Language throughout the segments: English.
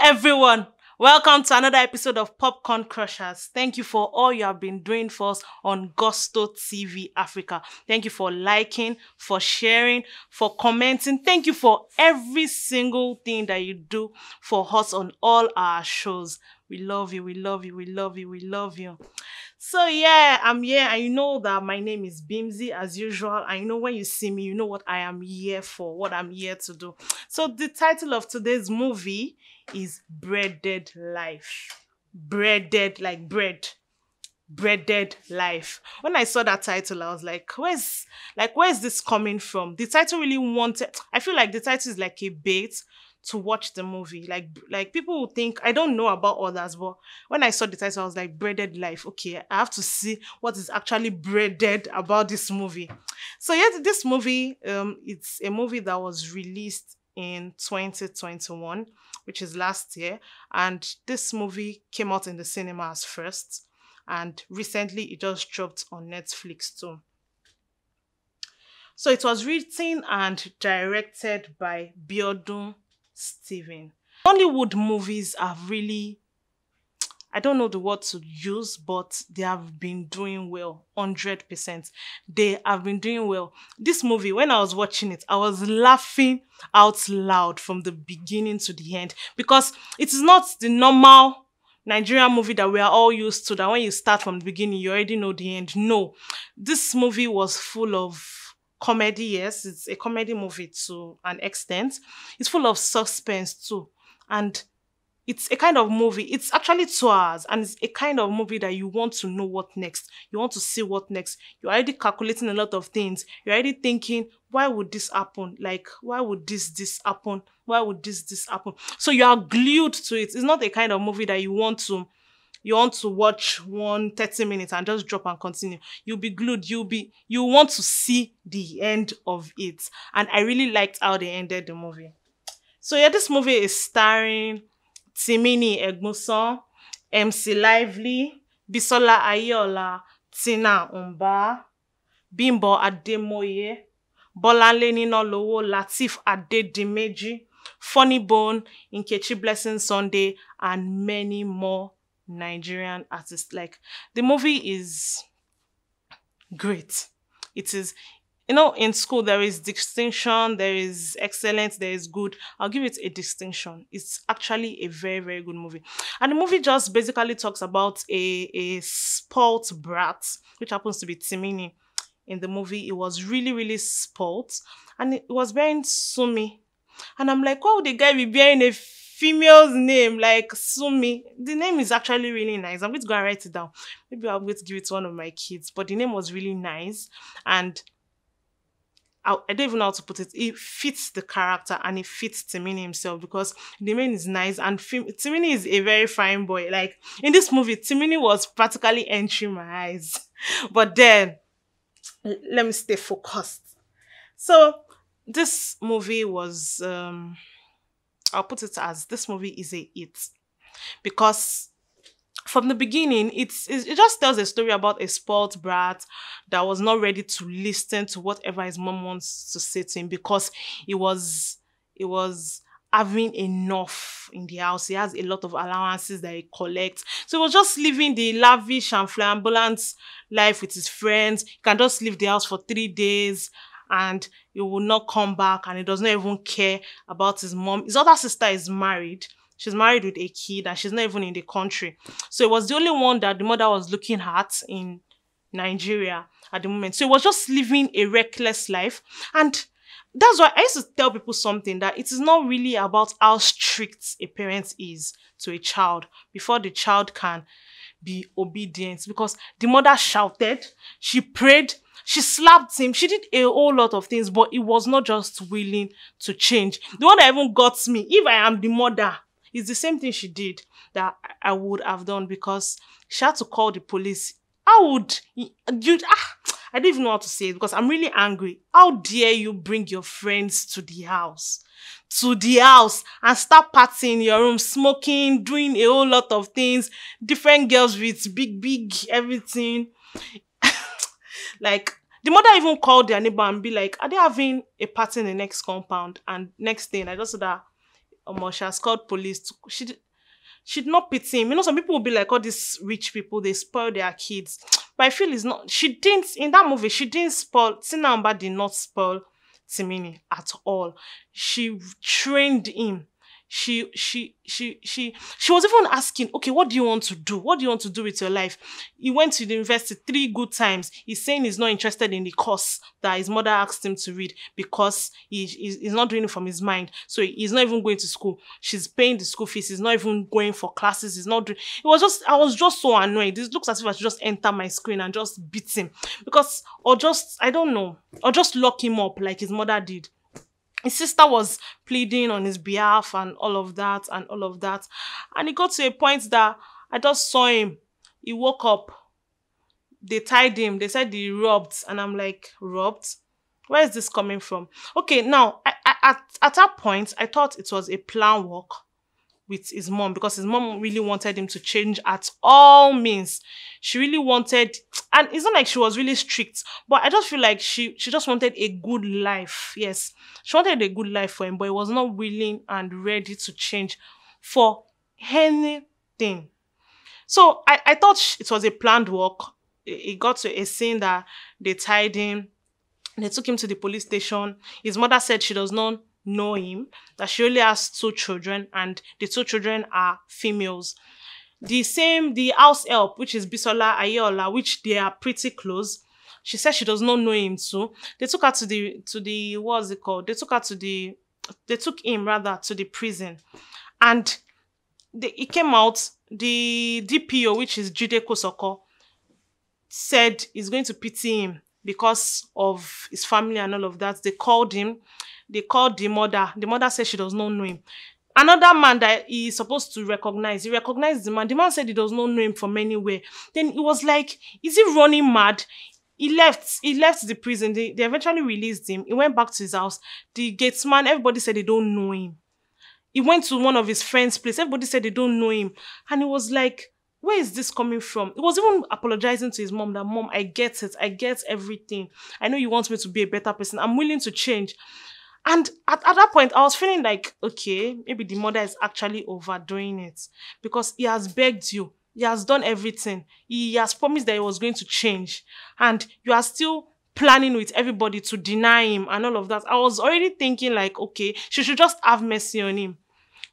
everyone. Welcome to another episode of Popcorn Crushers. Thank you for all you have been doing for us on Gusto TV Africa. Thank you for liking, for sharing, for commenting. Thank you for every single thing that you do for us on all our shows. We love you, we love you, we love you, we love you. So yeah, I'm here and you know that my name is Bimsy as usual. And you know when you see me, you know what I am here for, what I'm here to do. So the title of today's movie is Breaded Life. Breaded, like bread. Breaded Life. When I saw that title, I was like, where's this coming from? The title really wanted, I feel like the title is like a bait to watch the movie. Like people will think, I don't know about others, but when I saw the title, I was like, Breaded Life. Okay, I have to see what is actually breaded about this movie. So yeah, this movie, it's a movie that was released in 2021, which is last year. And this movie came out in the cinemas first. And recently it just dropped on Netflix too. So it was written and directed by Biodun Steven. Hollywood movies have really, I don't know the word to use, but they have been doing well, 100%. They have been doing well. This movie, when I was watching it, I was laughing out loud from the beginning to the end because it is not the normal Nigerian movie that we are all used to, that when you start from the beginning, you already know the end. No, this movie was full of comedy. Yes, it's a comedy movie to an extent. It's full of suspense too. And it's a kind of movie, it's actually 2 hours, and it's a kind of movie that you want to know what next. You want to see what next. You're already calculating a lot of things. You're already thinking, why would this happen? Like, why would this happen? Why would this happen? So you are glued to it. It's not a kind of movie that you want to watch 30 minutes and just drop and continue. You'll be glued. You want to see the end of it. And I really liked how they ended the movie. So yeah, this movie is starring Timini Egbuson, MC Lively, Bisola Ayeola, Tina Umba, Bimbo Ademoye, Bolanle Ninolowo, Lateef Adedimeji, Funny Bone, Nkechi Blessing Sunday, and many more Nigerian artists. Like, the movie is great. It is, you know, in school there is distinction, there is excellence, there is good. I'll give it a distinction. It's actually a very, very good movie. And the movie just basically talks about a spoilt brat, which happens to be Timini. In the movie, it was really, really spoilt. And it was bearing Sumi. And I'm like, why would the guy be bearing a female's name like Sumi? The name is actually really nice. I'm going to go and write it down. Maybe I'm going to give it to one of my kids. But the name was really nice. And I don't even know how to put it. It fits the character and it fits Timini himself because the man is nice and Timini is a very fine boy. Like, in this movie, Timini was practically entering my eyes. But then, let me stay focused. So, this movie was, I'll put it as, this movie is a hit. Because from the beginning, it just tells a story about a spoiled brat that was not ready to listen to whatever his mom wants to say to him because it was having enough in the house. He has a lot of allowances that he collects. So he was just living the lavish and flamboyant life with his friends. He can just leave the house for 3 days and he will not come back, and he does not even care about his mom. His other sister is married. She's married with a kid and she's not even in the country. So it was the only one that the mother was looking at in Nigeria at the moment. So it was just living a reckless life. And that's why I used to tell people something, that it is not really about how strict a parent is to a child before the child can be obedient. Because the mother shouted, she prayed, she slapped him, she did a whole lot of things, but he was not just willing to change. The one that even got me, if I am the mother, it's the same thing she did that I would have done, because she had to call the police. How would you? I don't even know how to say it because I'm really angry. How dare you bring your friends to the house? And start partying in your room, smoking, doing a whole lot of things, different girls with big everything. Like, the mother even called their neighbor and be like, are they having a party in the next compound? And next thing, I just said that She has called police. She did not pity him. You know, some people will be like, all these rich people, they spoil their kids. But I feel it's not. She didn't, in that movie, she didn't spoil, Tina Amba did not spoil Timini at all. She trained him. She was even asking, okay, what do you want to do? What do you want to do with your life? He went to the university 3 good times. He's saying he's not interested in the course that his mother asked him to read because he's not doing it from his mind. So he's not even going to school. She's paying the school fees. He's not even going for classes. He's not doing. I was just so annoyed. It looks as if I should just enter my screen and just beat him because, or just, I don't know, or just lock him up like his mother did. His sister was pleading on his behalf and all of that and all of that. And it got to a point that I just saw him. He woke up. They tied him. They said he robbed. And I'm like, robbed? Where is this coming from? Okay, now, at that point, I thought it was a plan work with his mom because his mom really wanted him to change at all means. She really wanted, and it's not like she was really strict, but I just feel like she just wanted a good life. Yes, she wanted a good life for him, but he was not willing and ready to change for anything. So I thought it was a planned work. It got to a scene that they tied him. They took him to the police station. His mother said she does not know him, that she only has 2 children, and the 2 children are females. The house help, which is Bisola Ayeola, which they are pretty close, she said she does not know him too. They took her to the what's it called? They took him rather to the prison, and it came out. The DPO, which is Jide Kosoko, said he's going to pity him because of his family and all of that. They called him. They called the mother. The mother said she does not know him. Another man that he is supposed to recognize, he recognized the man. The man said he does not know him from anywhere. Then he was like, is he running mad? He left the prison. They eventually released him. He went back to his house. The gatesman, everybody said they don't know him. He went to one of his friends' place. Everybody said they don't know him. And he was like, where is this coming from? He was even apologizing to his mom that, Mom, I get it. I get everything. I know you want me to be a better person. I'm willing to change. And at that point, I was feeling like, okay, maybe the mother is actually overdoing it because he has begged you. He has done everything. He has promised that he was going to change. And you are still planning with everybody to deny him and all of that. I was already thinking like, okay, she should just have mercy on him.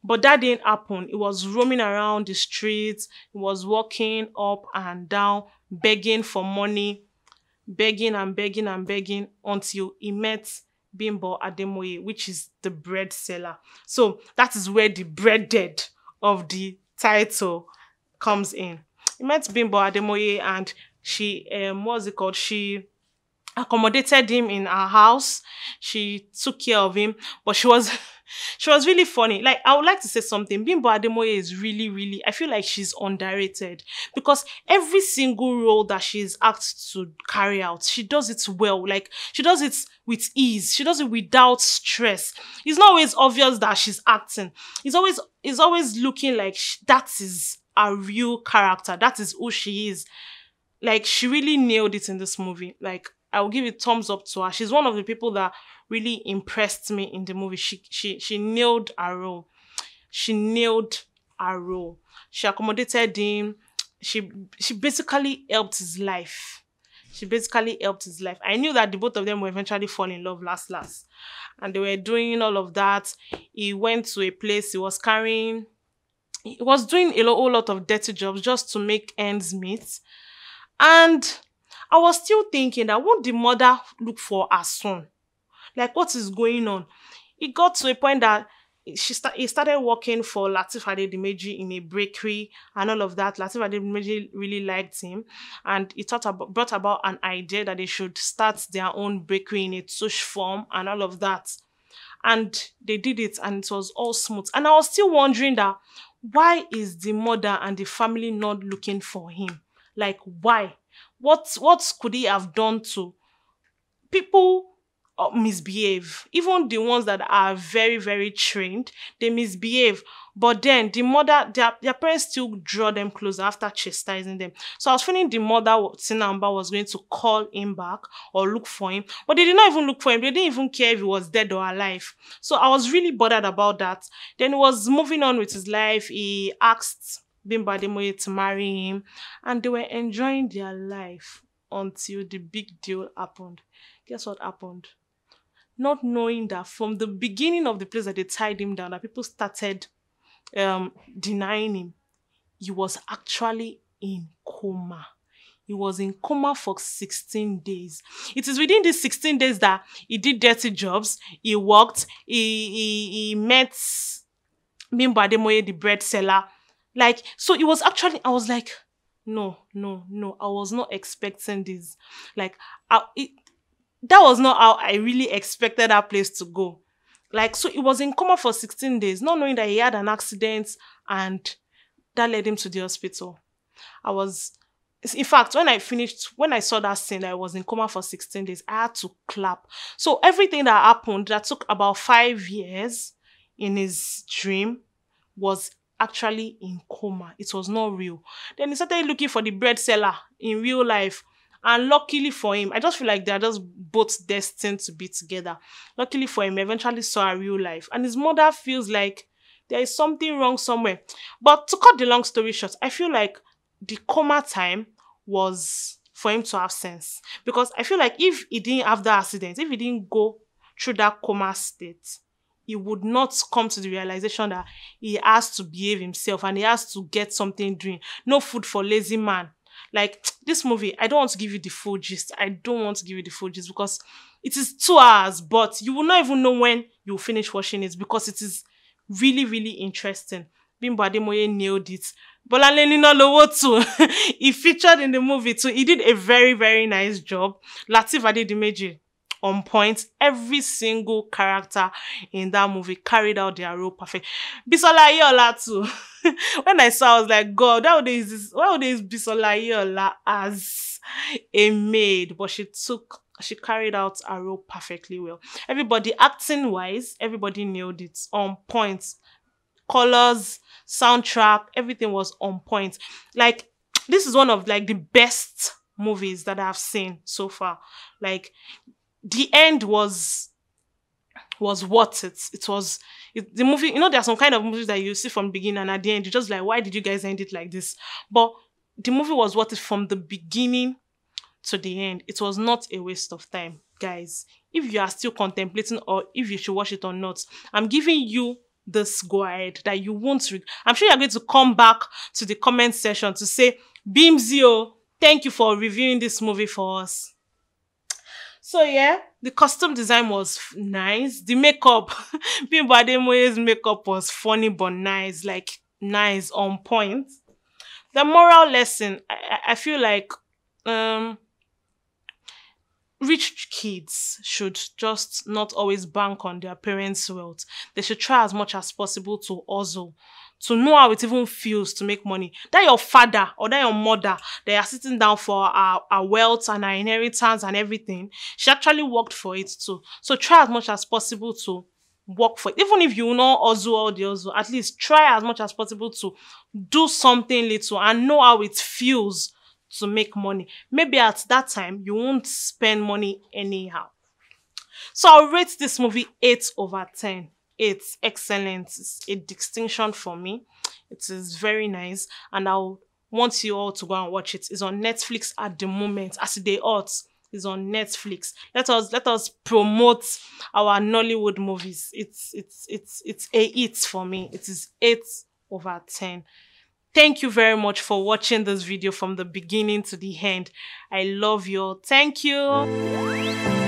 But that didn't happen. He was roaming around the streets. He was walking up and down, begging for money, begging and begging and begging until he met Bimbo Ademoye, which is the bread seller. So that is where the breaded of the title comes in. He met Bimbo Ademoye and she, what's it called? She accommodated him in her house. She took care of him, but she was really funny. Like, I would like to say something. Bimbo Ademoye is really, I feel like she's underrated because every single role that she's asked to carry out, she does it well. Like, she does it with ease. She does it without stress. It's not always obvious that she's acting. It's always looking like that is a real character. That is who she is. Like, she really nailed it in this movie. Like, I will give it thumbs up to her. She's one of the people that really impressed me in the movie. She nailed her role. She nailed her role. She accommodated him. She basically helped his life. She basically helped his life. I knew that the both of them will eventually fall in love last. And they were doing all of that. He went to a place, he was doing a whole lot of dirty jobs just to make ends meet. And I was still thinking that won't the mother look for her son? Like, what is going on? It got to a point that he started working for Lateef Adedimeji in a bakery and all of that. Lateef Adedimeji really liked him, and he brought about an idea that they should start their own bakery in a touche form and all of that. And they did it, and it was all smooth. And I was still wondering that why is the mother and the family not looking for him? Like, why? What could he have done to people? misbehave. Even the ones that are very, very trained, they misbehave. But then the mother, their parents still draw them closer after chastising them. So I was feeling the mother, Tinamba, was going to call him back or look for him. But they did not even look for him. They didn't even care if he was dead or alive. So I was really bothered about that. Then he was moving on with his life. He asked Bimbo Ademoye to marry him. And they were enjoying their life until the big deal happened. Guess what happened? Not knowing that from the beginning of the place that they tied him down, that people started denying him, he was actually in coma. He was in coma for 16 days. It is within these 16 days that he did dirty jobs, he worked, he met Bimbo Ademoye, the bread seller. Like, so it was actually, I was like, no, I was not expecting this. Like, that was not how I really expected that place to go. Like, so he was in coma for 16 days, not knowing that he had an accident and that led him to the hospital. In fact, when I saw that scene that I was in coma for 16 days, I had to clap. So everything that happened that took about 5 years in his dream was actually in coma. It was not real. Then he started looking for the bread seller in real life. And luckily for him, I just feel like they're just both destined to be together. Luckily for him, he eventually saw a real life. And his mother feels like there is something wrong somewhere. But to cut the long story short, I feel like the coma time was for him to have sense. Because I feel like if he didn't have that accident, if he didn't go through that coma state, he would not come to the realization that he has to behave himself and he has to get something doing. No food for lazy man. Like, this movie, I don't want to give you the full gist. I don't want to give you the full gist because it is 2 hours, but you will not even know when you will finish watching it because it is really, really interesting. Bimbo Ademoye nailed it. Bolanle Nina Lowo too. He featured in the movie too. He did a very, very nice job. Lateef Adedimeji on point. Every single character in that movie carried out their role perfect. Bisola Ayeola too. When I saw, I was like, God, why would they use Bisola Ayeola as a maid? But she carried out her role perfectly well. Everybody, acting wise, everybody nailed it. On point. Colors, soundtrack, everything was on point. Like, this is one of like the best movies that I've seen so far. Like, the end was worth it. The movie, you know, there are some kind of movies that you see from the beginning and at the end, you're just like, why did you guys end it like this? But the movie was worth it from the beginning to the end. It was not a waste of time, guys. If you are still contemplating or if you should watch it or not, I'm giving you this go ahead that you won't read. I'm sure you're going to come back to the comment section to say, Bimzio, thank you for reviewing this movie for us. So yeah, the costume design was nice. The makeup, Bimbo Ademoye's makeup was funny but nice, like nice, on point. The moral lesson, I feel like rich kids should just not always bank on their parents' wealth. They should try as much as possible to hustle, to know how it even feels to make money. That your father or that your mother, they are sitting down for our wealth and our inheritance and everything. She actually worked for it too. So try as much as possible to work for it. Even if you know hustle or the hustle, at least try as much as possible to do something little and know how it feels to make money. Maybe at that time, you won't spend money anyhow. So I'll rate this movie 8/10. It's excellent. It's a distinction for me. It is very nice. And I want you all to go and watch it. It's on Netflix at the moment. As they ought, it's on Netflix. Let us promote our Nollywood movies. It's a hit for me. It is 8/10. Thank you very much for watching this video from the beginning to the end. I love you all. Thank you.